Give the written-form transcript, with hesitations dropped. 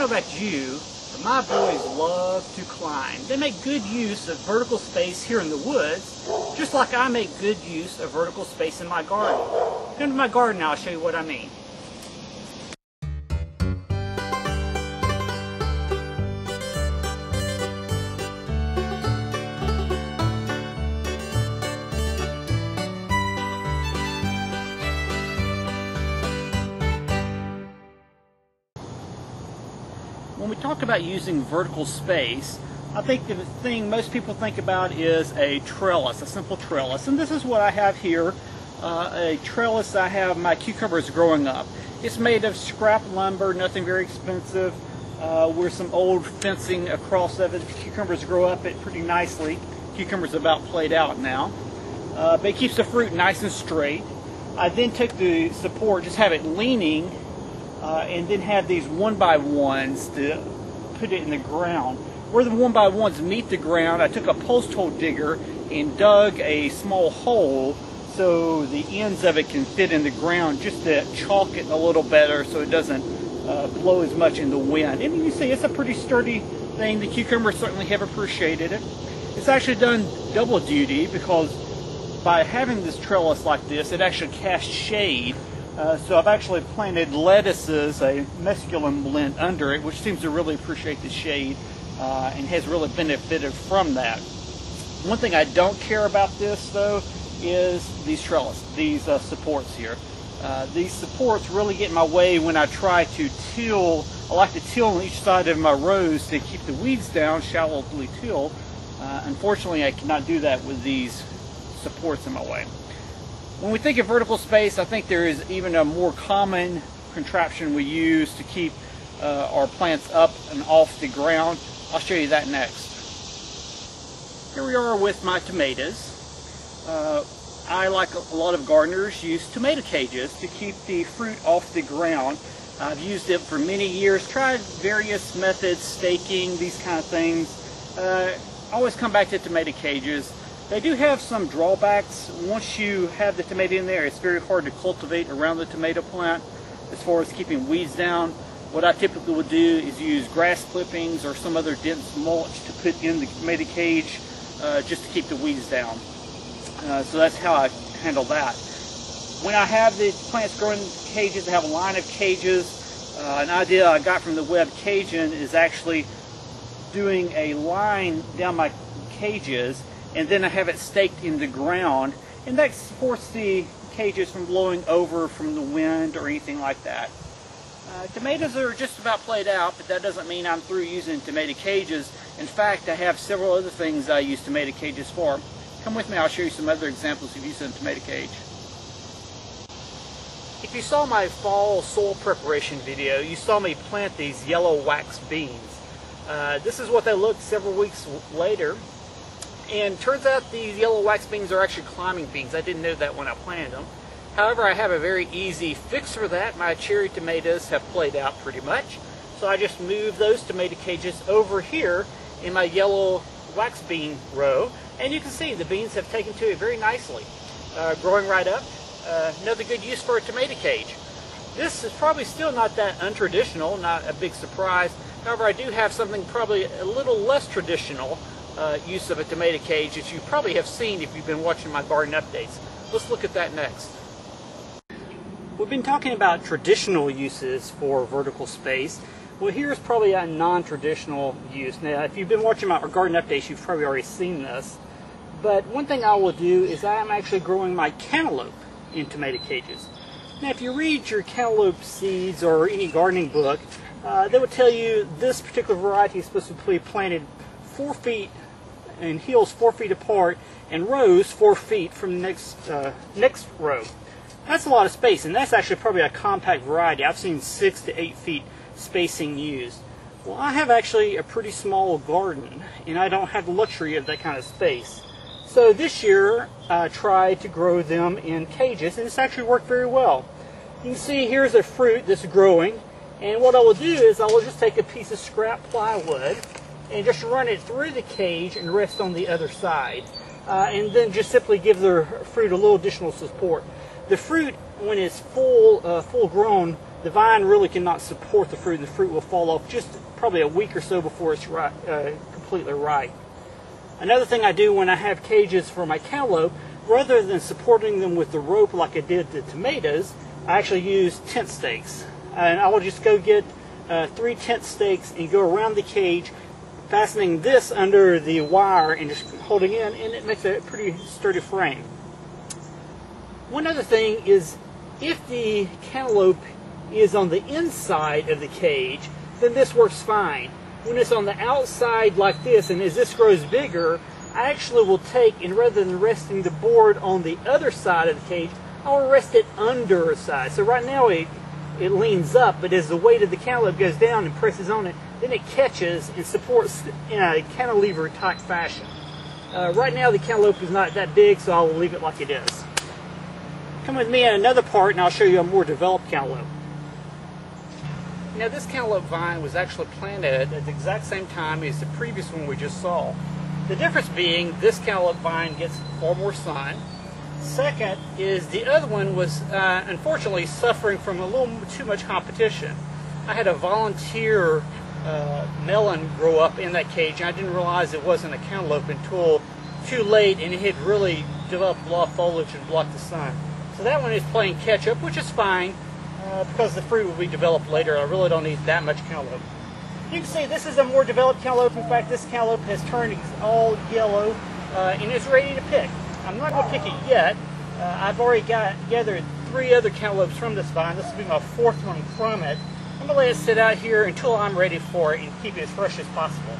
know about you, but my boys love to climb. They make good use of vertical space here in the woods, just like I make good use of vertical space in my garden. Come to my garden now, I'll show you what I mean. When we talk about using vertical space, I think the thing most people think about is a trellis, a simple trellis. And this is what I have here, a trellis. I have my cucumbers growing up. It's made of scrap lumber, nothing very expensive, with some old fencing across of it. The cucumbers grow up it pretty nicely. Cucumbers about played out now. But it keeps the fruit nice and straight. I then took the support, just have it leaning, and then have these 1x1s to put it in the ground. Where the 1x1s meet the ground, I took a post hole digger and dug a small hole so the ends of it can fit in the ground, just to chalk it a little better so it doesn't blow as much in the wind. And you see, it's a pretty sturdy thing. The cucumbers certainly have appreciated it. It's actually done double duty, because by having this trellis like this, it actually casts shade. So I've actually planted lettuces, a mesclun blend under it, which seems to really appreciate the shade and has really benefited from that. One thing I don't care about this, though, is these supports here. These supports really get in my way when I try to till. I like to till on each side of my rows to keep the weeds down, shallowly till. Unfortunately, I cannot do that with these supports in my way. When we think of vertical space, I think there is even a more common contraption we use to keep our plants up and off the ground. I'll show you that next. Here we are with my tomatoes. I, like a lot of gardeners, use tomato cages to keep the fruit off the ground. I've used it for many years, tried various methods, staking, these kind of things. Always come back to tomato cages. They do have some drawbacks. Once you have the tomato in there, it's very hard to cultivate around the tomato plant as far as keeping weeds down. What I typically would do is use grass clippings or some other dense mulch to put in the tomato cage just to keep the weeds down. So that's how I handle that. When I have the plants growing in cages, I have a line of cages. An idea I got from the web Cajun is actually doing a line down my cages, and then I have it staked in the ground, and that supports the cages from blowing over from the wind or anything like that. Tomatoes are just about played out, but that doesn't mean I'm through using tomato cages. In fact, I have several other things I use tomato cages for. Come with me, I'll show you some other examples of using a tomato cage. If you saw my fall soil preparation video, you saw me plant these yellow wax beans. This is what they looked several weeks later. And turns out these yellow wax beans are actually climbing beans. I didn't know that when I planted them. However, I have a very easy fix for that. My cherry tomatoes have played out pretty much. So I just moved those tomato cages over here in my yellow wax bean row. And you can see the beans have taken to it very nicely. Growing right up. Another good use for a tomato cage. This is probably still not that untraditional, not a big surprise. However, I do have something probably a little less traditional use of a tomato cage that you probably have seen if you've been watching my garden updates. Let's look at that next. We've been talking about traditional uses for vertical space. Well, here's probably a non-traditional use. Now, if you've been watching my garden updates, you've probably already seen this. But one thing I will do is I'm actually growing my cantaloupe in tomato cages. Now, if you read your cantaloupe seeds or any gardening book, they would tell you this particular variety is supposed to be planted 4 feet and hills 4 feet apart and rows 4 feet from the next row. That's a lot of space, and that's actually probably a compact variety. I've seen 6 to 8 feet spacing used. Well, I have actually a pretty small garden, and I don't have the luxury of that kind of space. So this year I tried to grow them in cages, and it's actually worked very well. You can see here's a fruit that's growing, and what I will do is I will just take a piece of scrap plywood and just run it through the cage and rest on the other side. And then just simply give the fruit a little additional support. The fruit, when it's full grown, the vine really cannot support the fruit, and the fruit will fall off just probably a week or so before it's completely ripe. Another thing I do when I have cages for my cantaloupe, rather than supporting them with the rope like I did the tomatoes, I actually use tent stakes. And I will just go get 3 tent stakes and go around the cage, fastening this under the wire and just holding in, and it makes a pretty sturdy frame. One other thing is, if the cantaloupe is on the inside of the cage, then this works fine. When it's on the outside like this, and as this grows bigger, I actually will take, and rather than resting the board on the other side of the cage, I will rest it under a side. So right now it leans up, but as the weight of the cantaloupe goes down and presses on it, then it catches and supports in a cantilever type fashion. Right now the cantaloupe is not that big, so I will leave it like it is. Come with me in another part and I'll show you a more developed cantaloupe. Now this cantaloupe vine was actually planted at the exact same time as the previous one we just saw. The difference being this cantaloupe vine gets far more sun. Second is the other one was unfortunately suffering from a little too much competition. I had a volunteer melon grow up in that cage, and I didn't realize it wasn't a cantaloupe until too late, and it had really developed a lot of foliage and blocked the sun. So that one is playing catch up, which is fine because the fruit will be developed later. I really don't need that much cantaloupe. You can see this is a more developed cantaloupe. In fact, this cantaloupe has turned all yellow and is ready to pick. I'm not going to pick it yet. I've already gathered 3 other cantaloupes from this vine. This will be my 4th one from it. I'm going to let it sit out here until I'm ready for it and keep it as fresh as possible.